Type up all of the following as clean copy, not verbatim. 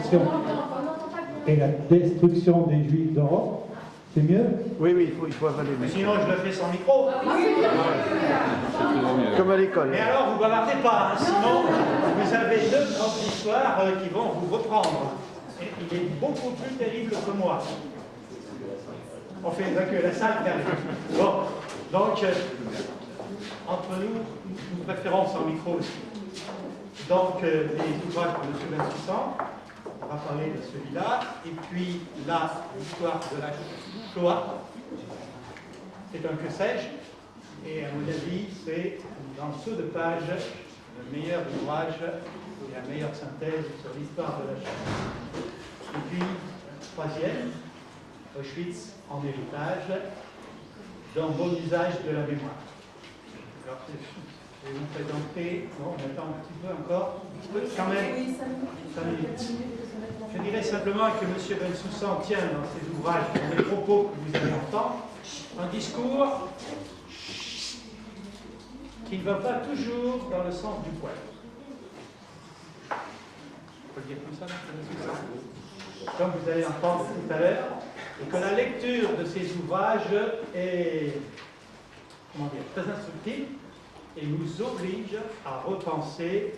destruction et la destruction des Juifs d'Europe. C'est mieux? Oui, oui, il faut avaler. Mais sinon, je le fais sans micro. Comme à l'école. Mais alors, vous bavardez pas, hein, sinon, vous avez deux grandes histoires qui vont vous reprendre. Et il est beaucoup plus terrible que moi. On fait que la salle perd. Bon, donc, entre nous, nous préférons sans micro aussi. Donc, les ouvrages de M. Bensoussan, on va parler de celui-là, et puis là, l'histoire de la Shoah, c'est un que sais-je, et à mon avis, c'est dans peu de pages le meilleur ouvrage et la meilleure synthèse sur l'histoire de la Shoah. Et puis, troisième, Auschwitz en héritage, d'un bon usage de la mémoire. Alors, je vais vous présenter, bon, on attend un petit peu encore, quand même, 5 minutes. Je dirais simplement que M. Bensoussan tient dans ses ouvrages, dans les propos que vous allez entendre, un discours qui ne va pas toujours dans le sens du poil. On peut le dire comme ça, M. Bensoussan? Comme vous allez entendre tout à l'heure, et que la lecture de ces ouvrages est, comment dire, très instructive et nous oblige à repenser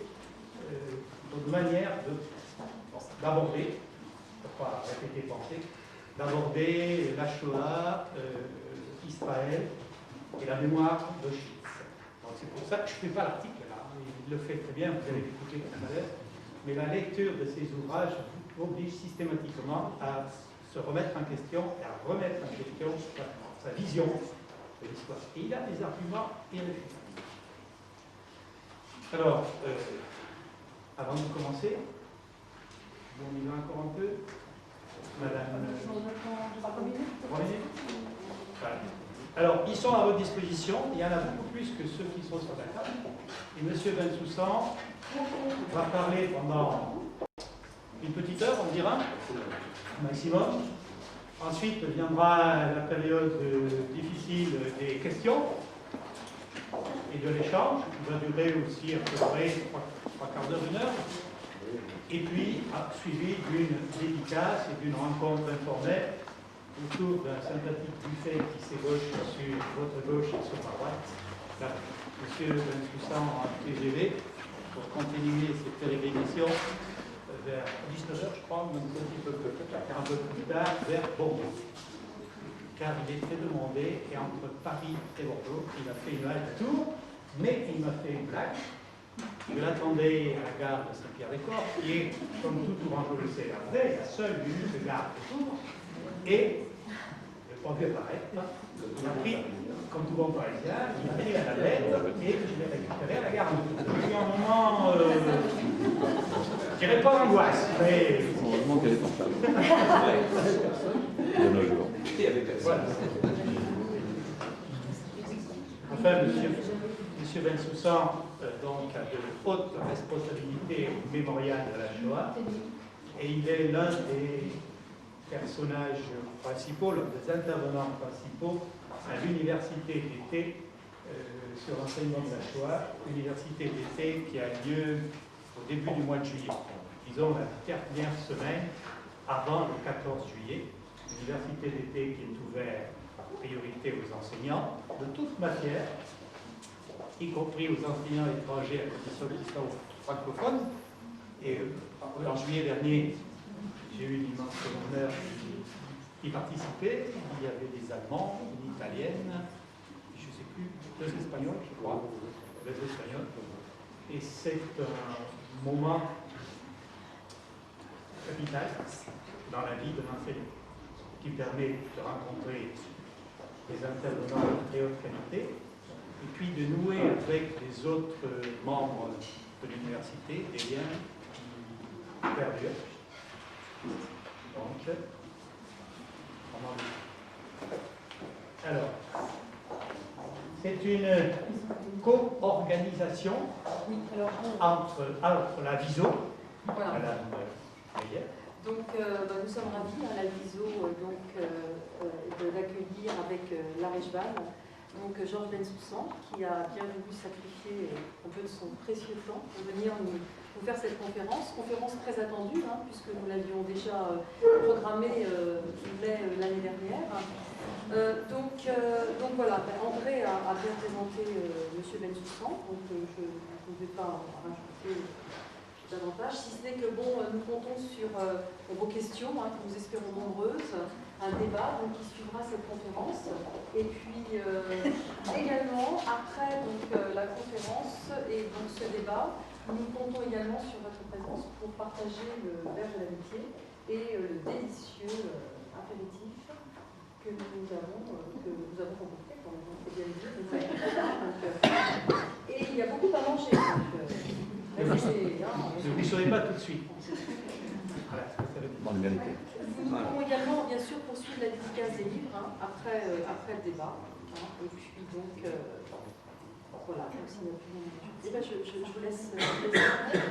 notre manière d'aborder, pas répéter penser, d'aborder la Shoah, Israël et la mémoire d'Auschwitz. Donc c'est pour ça que je ne fais pas l'article là, il le fait très bien, vous allez l'écouter tout à l'heure, mais la lecture de ces ouvrages oblige systématiquement à se remettre en question et à remettre en question sa vision de l'histoire. Et il a des arguments irréfutables. Alors, avant de commencer, on y va encore un peu. Madame. 3 minutes. Voilà. Alors, ils sont à votre disposition. Il y en a beaucoup plus que ceux qui sont sur la table. Et M. Bensoussan va parler pendant une petite heure, on dira, maximum. Ensuite viendra la période difficile des questions et de l'échange, qui va durer aussi à peu près 3 quarts d'heure, 1 heure. Et puis, suivi d'une dédicace et d'une rencontre informelle autour d'un sympathique buffet qui s'ébauche sur votre gauche et sur ma droite. Là, M. Bensoussan en TGV pour continuer cette pérégrination vers 19h, je crois, même un petit peu plus tard, vers Bordeaux. Car il est très demandé, et entre Paris et Bordeaux, il a fait une halte à Tours, mais il m'a fait une blague. Je l'attendais à la gare de Saint-Pierre-des-Corps, qui est, comme tout Tourangeau le sait, la vraie, la seule unique gare de Tours, et le premier paraît, il a pris, comme tout bon parisien, il a pris la navette, et je l'ai récupéré à la gare de Tours. Depuis un moment, je dirais pas d'angoisse, mais... Heureusement qu'elle est en salle. De nos jours. Voilà. Enfin, Monsieur Bensoussan donc, a de hautes responsabilités au mémorial de la Shoah, et il est l'un des personnages principaux, l'un des intervenants principaux à l'université d'été sur l'enseignement de la Shoah, université d'été qui a lieu au début du mois de juillet, disons la dernière semaine avant le 14 juillet, l'université d'été qui est ouverte en priorité aux enseignants de toute matière, y compris aux enseignants étrangers à condition qu'ils soient francophones. Et en juillet dernier, j'ai eu l'immense honneur d'y participer. Il y avait des Allemands, une Italienne, je ne sais plus, 2 Espagnols, je crois, 2 Espagnols. Et c'est un moment capital dans la vie de l'enseignant, qui permet de rencontrer des intervenants de très haute qualité, et puis de nouer avec les autres membres de l'université des liens qui perdurent. Donc, alors, c'est une co-organisation entre la VISO, voilà. Madame Meyer. Donc, nous sommes ravis à la VISO de l'accueillir avec l'Arechval. Donc Georges Bensoussan, qui a bien voulu sacrifier un peu de son précieux temps pour venir nous vous faire cette conférence très attendue, hein, puisque nous l'avions déjà programmée mai l'année dernière. Donc voilà, André a bien présenté M. Bensoussan, donc je ne vais pas rajouter davantage, si ce n'est que nous comptons sur vos questions, hein, que nous espérons nombreuses, un débat donc, qui suivra cette conférence. Et puis également, après la conférence et donc ce débat, nous comptons également sur votre présence pour partager le verre de l'amitié et le délicieux apéritif que nous avons remporté, quand même, c'est bien dit. Et il y a beaucoup à manger. Vous ne saurez pas tout de suite. Voilà, ça veut dire. Nous pourrons également, bien sûr, poursuivre la dédicace des livres hein, après le débat. Hein, et puis donc, voilà. Je vous laisse.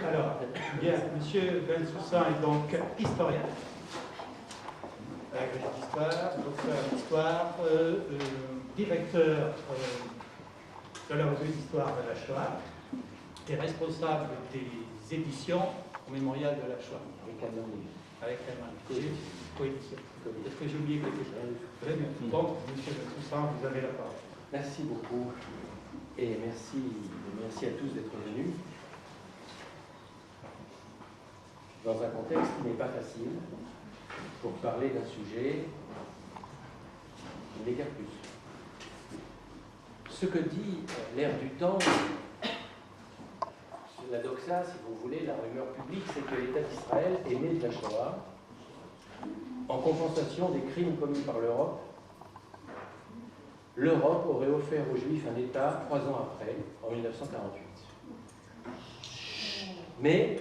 Alors, bien, M. Bensoussan est donc historien, agrégé d'histoire, docteur d'histoire, directeur de la revue d'histoire de la Shoah et responsable des éditions au mémorial de la Shoah. Avec Allemagne. Oui. Est-ce que j'ai oublié quelque chose? Très bien. Donc, M. Bensoussan, vous avez la parole. Merci beaucoup et merci à tous d'être venus dans un contexte qui n'est pas facile pour parler d'un sujet qui n'est guère plus. Ce que dit l'ère du temps, la doxa, si vous voulez, la rumeur publique, c'est que l'État d'Israël est né de la Shoah en compensation des crimes commis par l'Europe. L'Europe aurait offert aux Juifs un État 3 ans après, en 1948. Mais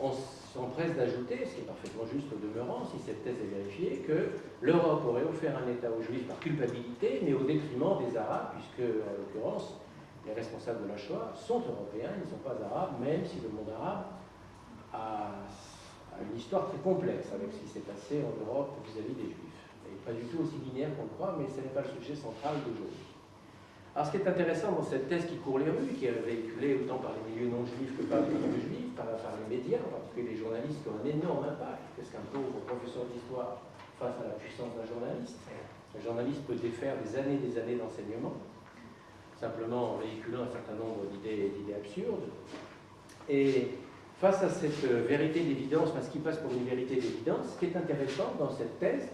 on s'empresse d'ajouter, ce qui est parfaitement juste au demeurant, si cette thèse est vérifiée, que l'Europe aurait offert un État aux Juifs par culpabilité, mais au détriment des Arabes, puisque, en l'occurrence, les responsables de la Shoah sont européens, ils ne sont pas arabes, même si le monde arabe a une histoire très complexe avec ce qui s'est passé en Europe vis-à-vis des Juifs. Et pas du tout aussi linéaire qu'on le croit, mais ce n'est pas le sujet central d'aujourd'hui. Alors, ce qui est intéressant dans cette thèse qui court les rues, qui est véhiculée autant par les milieux non juifs que par les milieux juifs, par les médias, en particulier les journalistes qui ont un énorme impact. Qu'est-ce qu'un pauvre professeur d'histoire face à la puissance d'un journaliste? Un journaliste peut défaire des années d'enseignement, simplement en véhiculant un certain nombre d'idées absurdes. Et face à cette vérité d'évidence, ce qui passe pour une vérité d'évidence, ce qui est intéressant dans cette thèse,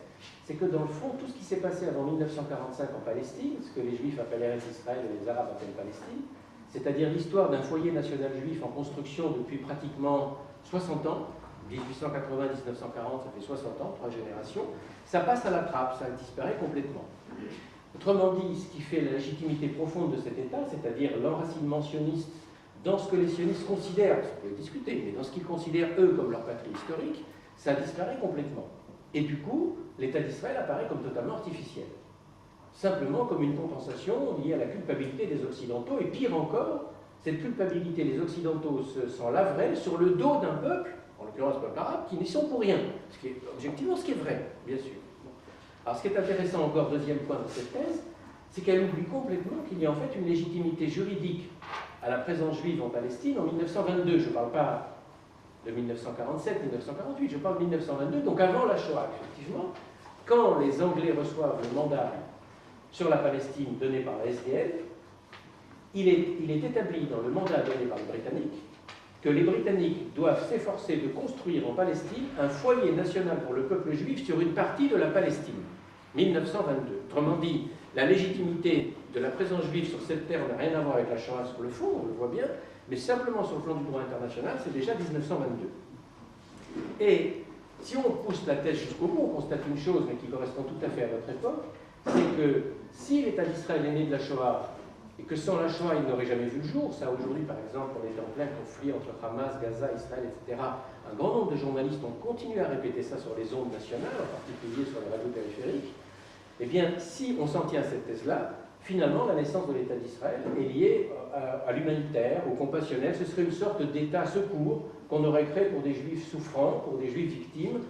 c'est que dans le fond, tout ce qui s'est passé avant 1945 en Palestine, ce que les Juifs appellent Eretz Israël et les Arabes appellent Palestine, c'est-à-dire l'histoire d'un foyer national juif en construction depuis pratiquement 60 ans, 1880-1940, ça fait 60 ans, 3 générations, ça passe à la trappe, ça disparaît complètement. Autrement dit, ce qui fait la légitimité profonde de cet État, c'est-à-dire l'enracinement sioniste dans ce que les sionistes considèrent, ça peut discuter, mais dans ce qu'ils considèrent eux comme leur patrie historique, ça disparaît complètement. Et du coup, l'État d'Israël apparaît comme totalement artificiel. Simplement comme une compensation liée à la culpabilité des Occidentaux, et pire encore, cette culpabilité, les Occidentaux s'en laveraient sur le dos d'un peuple, en l'occurrence le peuple arabe, qui n'y sont pour rien. Ce qui est objectivement ce qui est vrai, bien sûr. Alors ce qui est intéressant encore, deuxième point de cette thèse, c'est qu'elle oublie complètement qu'il y a en fait une légitimité juridique à la présence juive en Palestine en 1922. Je ne parle pas de 1947, 1948, je parle de 1922, donc avant la Shoah, effectivement, quand les Anglais reçoivent le mandat sur la Palestine donné par la SDF, il est établi dans le mandat donné par les Britanniques que les Britanniques doivent s'efforcer de construire en Palestine un foyer national pour le peuple juif sur une partie de la Palestine, 1922. Autrement dit, la légitimité de la présence juive sur cette terre n'a rien à voir avec la Shoah sur le fond, on le voit bien, mais simplement sur le plan du droit international, c'est déjà 1922. Et si on pousse la thèse jusqu'au bout, on constate une chose, mais qui correspond tout à fait à notre époque, c'est que si l'État d'Israël est né de la Shoah, et que sans la Shoah, il n'aurait jamais vu le jour, ça aujourd'hui, par exemple, on est en plein conflit entre Hamas, Gaza, Israël, etc. Un grand nombre de journalistes ont continué à répéter ça sur les ondes nationales, en particulier sur les radios périphériques. Eh bien, si on s'en tient à cette thèse-là, finalement, la naissance de l'État d'Israël est liée à l'humanitaire, au compassionnel. Ce serait une sorte d'État secours qu'on aurait créé pour des Juifs souffrants, pour des Juifs victimes,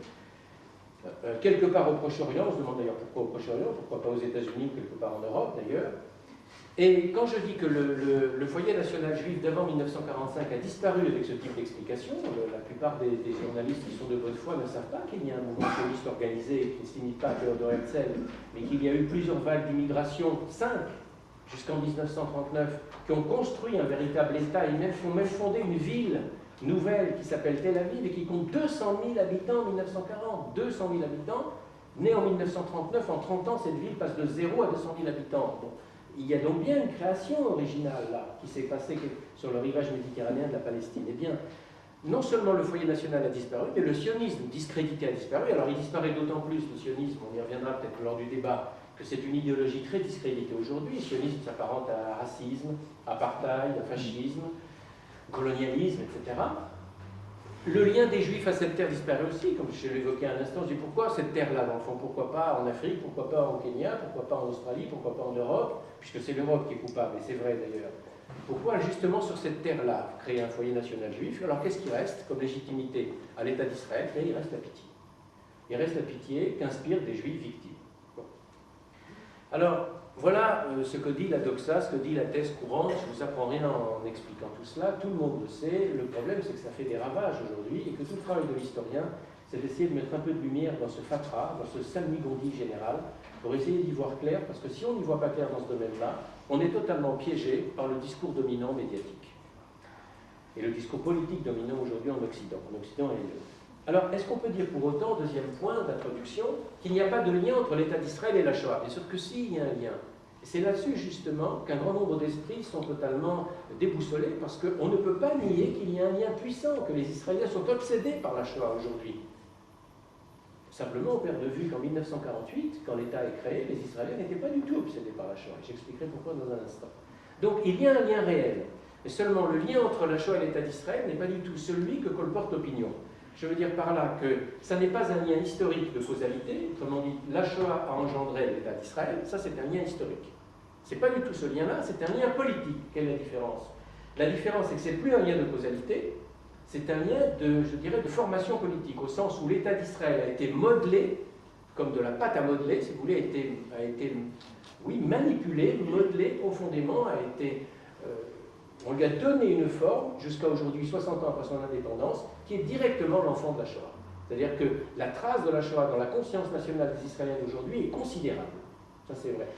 quelque part au Proche-Orient. On se demande d'ailleurs pourquoi au Proche-Orient, pourquoi pas aux États-Unis ou quelque part en Europe d'ailleurs. Et quand je dis que le foyer national juif d'avant 1945 a disparu avec ce type d'explication, la plupart des journalistes qui sont de bonne foi ne savent pas qu'il y a un mouvement sioniste organisé qui ne se limite pas à Théodore Herzl, mais qu'il y a eu plusieurs vagues d'immigration, 5 jusqu'en 1939, qui ont construit un véritable État et ont même fondé une ville nouvelle qui s'appelle Tel Aviv et qui compte 200 000 habitants en 1940. 200 000 habitants, nés en 1939, en 30 ans, cette ville passe de 0 à 200 000 habitants. Bon. Il y a donc bien une création originale là, qui s'est passée sur le rivage méditerranéen de la Palestine. Eh bien, non seulement le foyer national a disparu, mais le sionisme discrédité a disparu. Alors il disparaît d'autant plus, le sionisme, on y reviendra peut-être lors du débat, que c'est une idéologie très discréditée aujourd'hui. Le sionisme s'apparente à racisme, apartheid, à fascisme, colonialisme, etc. Le lien des Juifs à cette terre disparaît aussi, comme je l'évoquais à l'instant. Je dis pourquoi cette terre-là, dans le fond? Pourquoi pas en Afrique? Pourquoi pas au Kenya? Pourquoi pas en Australie? Pourquoi pas en Europe? Puisque c'est l'Europe qui est coupable, et c'est vrai d'ailleurs. Pourquoi justement sur cette terre-là créer un foyer national juif? Alors qu'est-ce qui reste comme légitimité à l'État d'Israël? Il reste la pitié. Il reste la pitié qu'inspirent des Juifs victimes. Bon. Alors, voilà ce que dit la doxa, ce que dit la thèse courante. Je ne vous apprends rien en expliquant tout cela. Tout le monde le sait. Le problème, c'est que ça fait des ravages aujourd'hui et que tout le travail de l'historien, c'est d'essayer de mettre un peu de lumière dans ce fatras, dans ce salmigondis général, pour essayer d'y voir clair, parce que si on n'y voit pas clair dans ce domaine-là, on est totalement piégé par le discours dominant médiatique. Et le discours politique dominant aujourd'hui en Occident et ailleurs. Alors, est-ce qu'on peut dire pour autant, deuxième point d'introduction, qu'il n'y a pas de lien entre l'État d'Israël et la Shoah? Bien sûr que si, il y a un lien. Et c'est là-dessus, justement, qu'un grand nombre d'esprits sont totalement déboussolés, parce qu'on ne peut pas nier qu'il y a un lien puissant, que les Israéliens sont obsédés par la Shoah aujourd'hui. Simplement, on perd de vue qu'en 1948, quand l'État est créé, les Israéliens n'étaient pas du tout obsédés par la Shoah. J'expliquerai pourquoi dans un instant. Donc, il y a un lien réel. Mais seulement, le lien entre la Shoah et l'État d'Israël n'est pas du tout celui que colporte l'opinion. Je veux dire par là que ça n'est pas un lien historique de causalité, autrement dit, la Shoah a engendré l'État d'Israël, ça c'est un lien historique. C'est pas du tout ce lien-là, c'est un lien politique. Quelle est la différence? La différence, c'est que c'est plus un lien de causalité, c'est un lien de, je dirais, de formation politique, au sens où l'État d'Israël a été modelé, comme de la pâte à modeler, si vous voulez, a été manipulé, modelé profondément, on lui a donné une forme, jusqu'à aujourd'hui, 60 ans après son indépendance, qui est directement l'enfant de la Shoah. C'est-à-dire que la trace de la Shoah dans la conscience nationale des Israéliens d'aujourd'hui est considérable. Ça, c'est vrai.